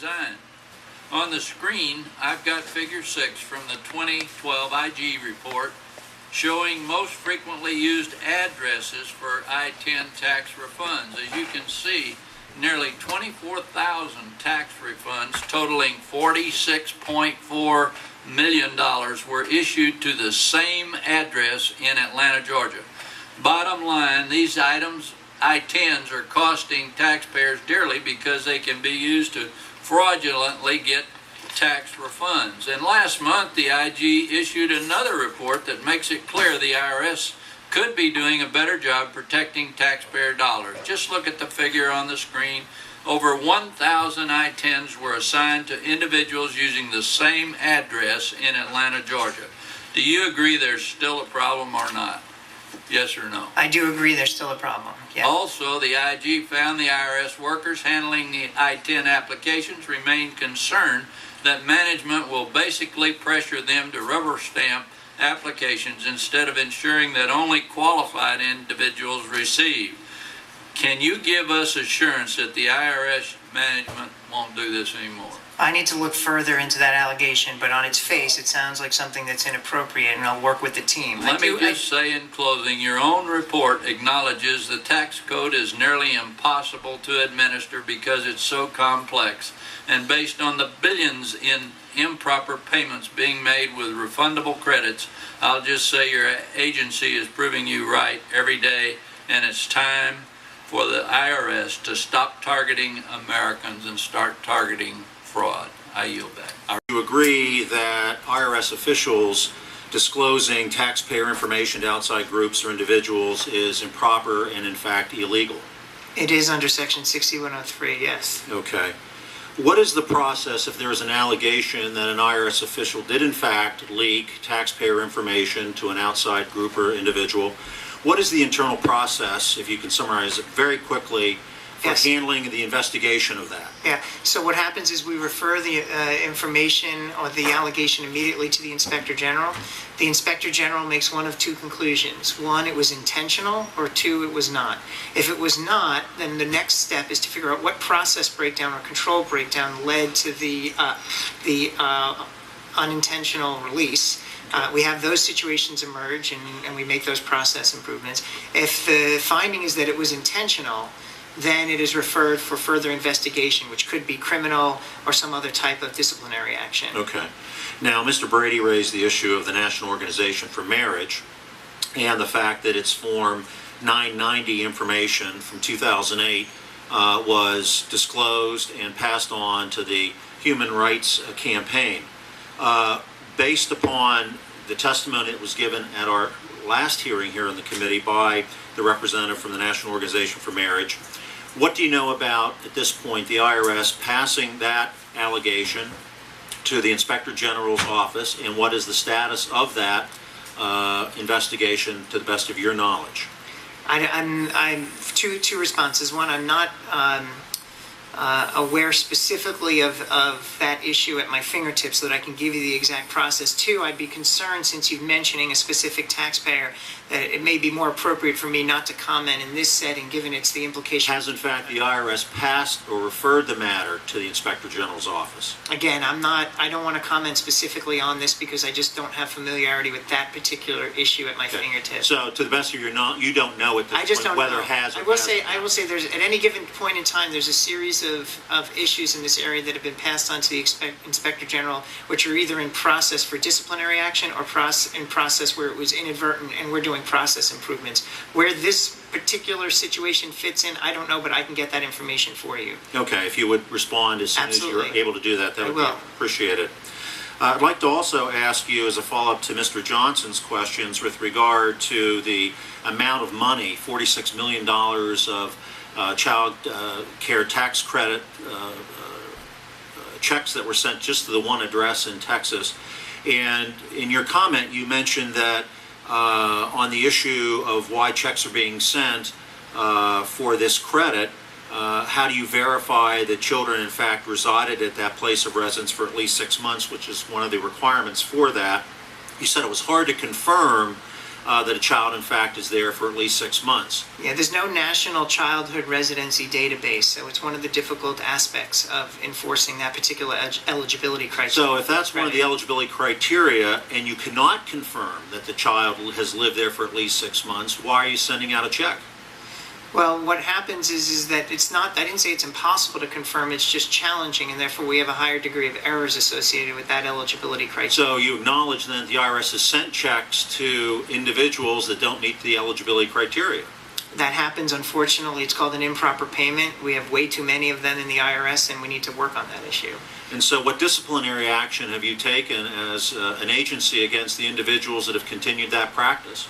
resigned. On the screen, I've got figure 6 from the 2012 IG report showing most frequently used addresses for I-10 tax refunds. As you can see, nearly 24,000 tax refunds totaling $46.4 million were issued to the same address in Atlanta, Georgia. Bottom line, these items, I-10s, are costing taxpayers dearly because they can be used to fraudulently get tax refunds. And last month, the IG issued another report that makes it clear the IRS could be doing a better job protecting taxpayer dollars. Just look at the figure on the screen. Over 1,000 I-10s were assigned to individuals using the same address in Atlanta, Georgia. Do you agree there's still a problem or not? Yes or no? I do agree there's still a problem. Yeah. Also, the IG found the IRS workers handling the I-10 applications remain concerned that management will basically pressure them to rubber stamp applications instead of ensuring that only qualified individuals receive. Can you give us assurance that the IRS management won't do this anymore? I need to look further into that allegation, but on its face, it sounds like something that's inappropriate, and I'll work with the team. Let me just say in closing, your own report acknowledges the tax code is nearly impossible to administer because it's so complex, and based on the billions in improper payments being made with refundable credits, I'll just say your agency is proving you right every day, and it's time for the IRS to stop targeting Americans and start targeting fraud. I yield back. Do you agree that IRS officials disclosing taxpayer information to outside groups or individuals is improper and in fact illegal? It is under Section 6103, yes. Okay. What is the process if there is an allegation that an IRS official did in fact leak taxpayer information to an outside group or individual? What is the internal process, if you can summarize it very quickly, for handling the investigation of that? Yeah, so what happens is we refer the information or the allegation immediately to the Inspector General. The Inspector General makes one of two conclusions. One, it was intentional, or two, it was not. If it was not, then the next step is to figure out what process breakdown or control breakdown led to the unintentional release. We have those situations emerge and we make those process improvements. If the finding is that it was intentional, then it is referred for further investigation, which could be criminal or some other type of disciplinary action. Okay. Now, Mr. Brady raised the issue of the National Organization for Marriage and the fact that its Form 990 information from 2008 was disclosed and passed on to the Human Rights Campaign. Based upon the testimony that was given at our last hearing here in the committee by the representative from the National Organization for Marriage, what do you know about, at this point, the IRS passing that allegation to the Inspector General's office, and what is the status of that investigation to the best of your knowledge? I'm two responses. One, I'm not aware specifically of that issue at my fingertips so that I can give you the exact process. Two, I'd be concerned, since you're mentioning a specific taxpayer, that it may be more appropriate for me not to comment in this setting, given it's the implication. Has, in fact, the IRS passed or referred the matter to the Inspector General's office? Again, I don't want to comment specifically on this because I just don't have familiarity with that particular issue at my fingertips. So, to the best of your knowledge, you don't know at this point whether it has or hasn't. I will say there's, at any given point in time, there's a series of issues in this area that have been passed on to the Inspector General, which are either in process for disciplinary action or in process where it was inadvertent and we're doing process improvements. Where this particular situation fits in, I don't know, but I can get that information for you. Okay, if you would respond as soon as you're able to do that, that would be appreciated. I'd like to also ask you, as a follow-up to Mr. Johnson's questions with regard to the amount of money, $46 million of child care tax credit checks that were sent just to the one address in Texas. And in your comment, you mentioned that on the issue of why checks are being sent for this credit, how do you verify that children in fact resided at that place of residence for at least 6 months, which is one of the requirements for that? You said it was hard to confirm that a child, in fact, is there for at least 6 months. Yeah, there's no national childhood residency database, so it's one of the difficult aspects of enforcing that particular eligibility criteria. So if that's one of the eligibility criteria, and you cannot confirm that the child has lived there for at least 6 months, why are you sending out a check? Well, what happens is that it's not, I didn't say it's impossible to confirm, it's just challenging, and therefore we have a higher degree of errors associated with that eligibility criteria. So you acknowledge then that the IRS has sent checks to individuals that don't meet the eligibility criteria? That happens, unfortunately. It's called an improper payment. We have way too many of them in the IRS, and we need to work on that issue. And so what disciplinary action have you taken as an agency against the individuals that have continued that practice?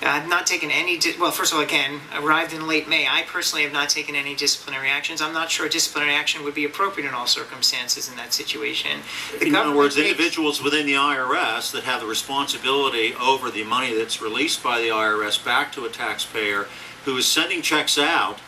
I've not taken any, well, first of all, again, arrived in late May. I personally have not taken any disciplinary actions. I'm not sure disciplinary action would be appropriate in all circumstances in that situation. In other words, individuals within the IRS that have the responsibility over the money that's released by the IRS back to a taxpayer who is sending checks out,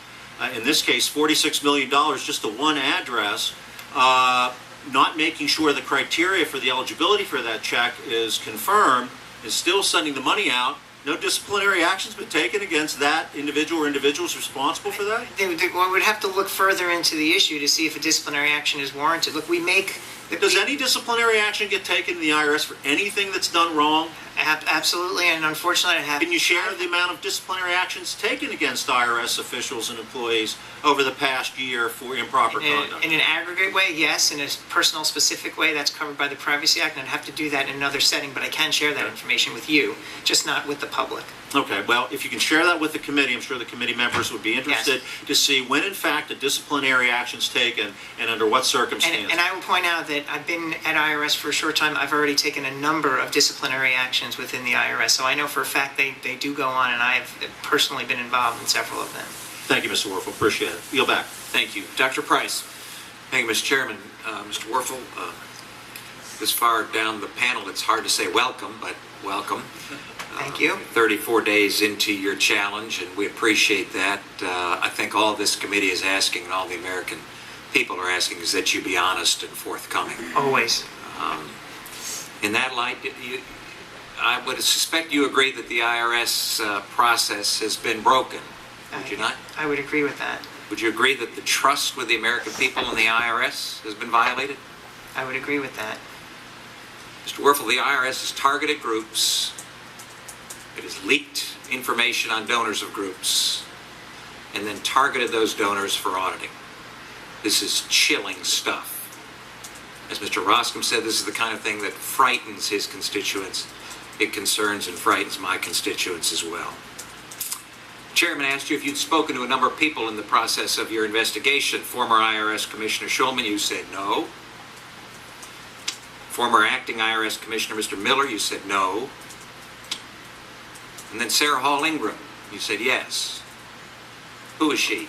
in this case, $46 million just to one address, not making sure the criteria for the eligibility for that check is confirmed, is still sending the money out. No disciplinary action's been taken against that individual or individuals responsible for that? One would have to look further into the issue to see if a disciplinary action is warranted. Look, we make... Does any disciplinary action get taken in the IRS for anything that's done wrong? Absolutely, and unfortunately I have... Can you share the amount of disciplinary actions taken against IRS officials and employees over the past year for improper conduct? In an aggregate way, yes. In a personal specific way, that's covered by the Privacy Act, and I'd have to do that in another setting, but I can share that information with you, just not with the public. Okay, well, if you can share that with the committee, I'm sure the committee members would be interested to see when, in fact, a disciplinary action is taken and under what circumstances. And I will point out that I've been at IRS for a short time. I've already taken a number of disciplinary actions within the IRS, so I know for a fact they do go on, and I have personally been involved in several of them. Thank you, Mr. Werfel. Appreciate it. Yield back. Thank you. Dr. Price. Thank you, Mr. Chairman. Mr. Werfel, this far down the panel, it's hard to say welcome, but welcome. Thank you. 34 days into your challenge, and we appreciate that. I think all this committee is asking, and all the American people are asking, is that you be honest and forthcoming. Always. In that light, I would suspect you agree that the IRS process has been broken, would you not? I would agree with that. Would you agree that the trust with the American people in the IRS has been violated? I would agree with that. Mr. Werfel, the IRS has targeted groups. It has leaked information on donors of groups and then targeted those donors for auditing. This is chilling stuff. As Mr. Roscom said, this is the kind of thing that frightens his constituents. It concerns and frightens my constituents as well. The chairman asked you if you'd spoken to a number of people in the process of your investigation. Former IRS Commissioner Schulman, you said no. Former acting IRS Commissioner Mr. Miller, you said no. And then Sarah Hall Ingram, you said yes. Who is she?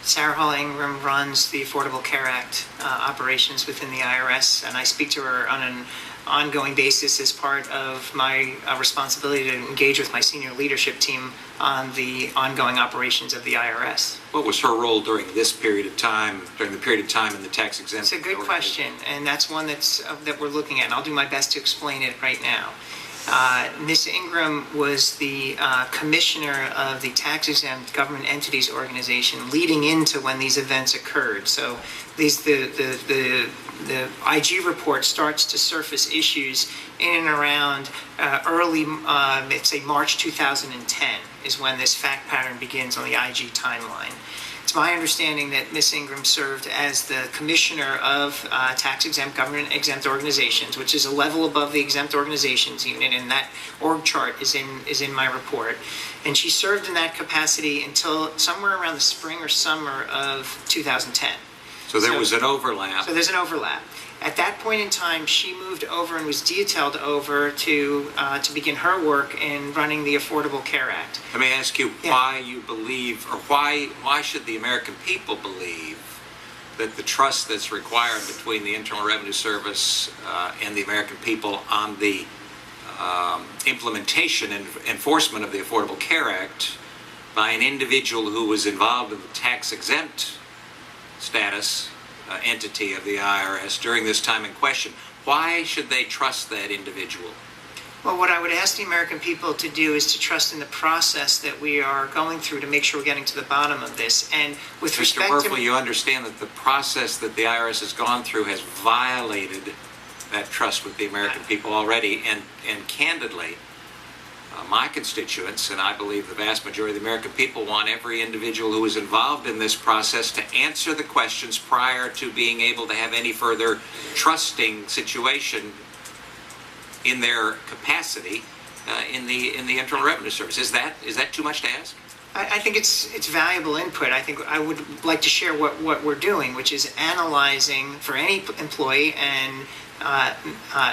Sarah Hall Ingram runs the Affordable Care Act operations within the IRS, and I speak to her on an ongoing basis as part of my responsibility to engage with my senior leadership team on the ongoing operations of the IRS. What was her role during this period of time, during the period of time in the tax exempt? It's a good question, and that's one that we're looking at, and I'll do my best to explain it right now. Ms. Ingram was the commissioner of the tax-exempt government entities organization leading into when these events occurred. So the IG report starts to surface issues in and around early, let's say March 2010 is when this fact pattern begins on the IG timeline. It's my understanding that Ms. Ingram served as the commissioner of tax-exempt, government-exempt organizations, which is a level above the exempt organizations unit, and that org chart is in my report. And she served in that capacity until somewhere around the spring or summer of 2010. So there was an overlap. So there's an overlap. At that point in time, she moved over and was detailed over to begin her work in running the Affordable Care Act. Let me ask you why you believe, or why should the American people believe that the trust that's required between the Internal Revenue Service and the American people on the implementation and enforcement of the Affordable Care Act by an individual who was involved in the tax-exempt status entity of the IRS during this time in question, why should they trust that individual? Well, what I would ask the American people to do is to trust in the process that we are going through to make sure we're getting to the bottom of this. And with Mr. respect Werfel, to... you understand that the process that the IRS has gone through has violated that trust with the American people already, and candidly, my constituents, and I believe the vast majority of the American people, want every individual who is involved in this process to answer the questions prior to being able to have any further trusting situation in their capacity in the Internal Revenue Service. Is that too much to ask? I think it's valuable input. I think I would like to share what we're doing, which is analyzing for any employee, and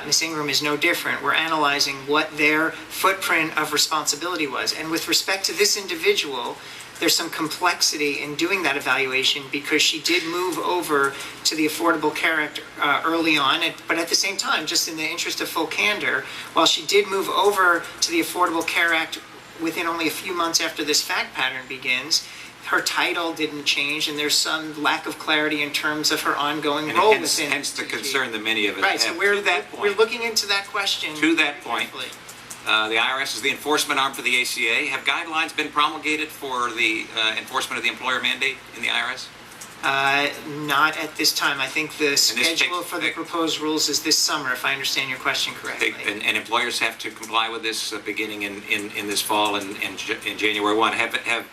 Ms. Ingram is no different. We're analyzing what their footprint of responsibility was. And with respect to this individual, there's some complexity in doing that evaluation because she did move over to the Affordable Care Act early on, but at the same time, just in the interest of full candor, while she did move over to the Affordable Care Act within only a few months after this fact pattern begins, her title didn't change, and there's some lack of clarity in terms of her ongoing role within. Hence the concern that many of us right, have. so we're point, looking into that question. To that point, carefully. The IRS is the enforcement arm for the ACA. Have guidelines been promulgated for the enforcement of the employer mandate in the IRS? Not at this time. I think the schedule takes- for the proposed rules is this summer, if I understand your question correctly. And employers have to comply with this beginning in this fall and in January 1. Have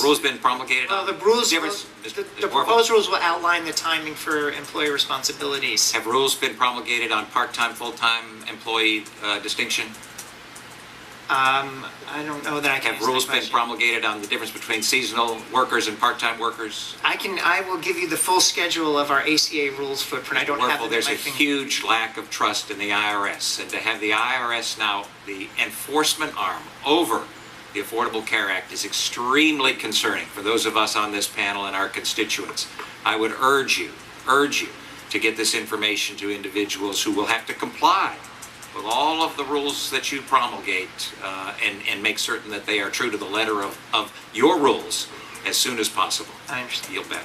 rules been promulgated? Well, the rules, the Werfel, proposed rules will outline the timing for employee responsibilities. have rules been promulgated on part-time, full-time employee distinction? I don't know that I can Have answer rules that been question. promulgated on the difference between seasonal workers and part-time workers? I will give you the full schedule of our ACA rules footprint. I don't have Werfel, it there's at a my fingertips. huge lack of trust in the IRS, and to have the IRS now the enforcement arm over the Affordable Care Act is extremely concerning for those of us on this panel and our constituents. I would urge you to get this information to individuals who will have to comply with all of the rules that you promulgate and make certain that they are true to the letter of your rules as soon as possible. I understand. Yield back.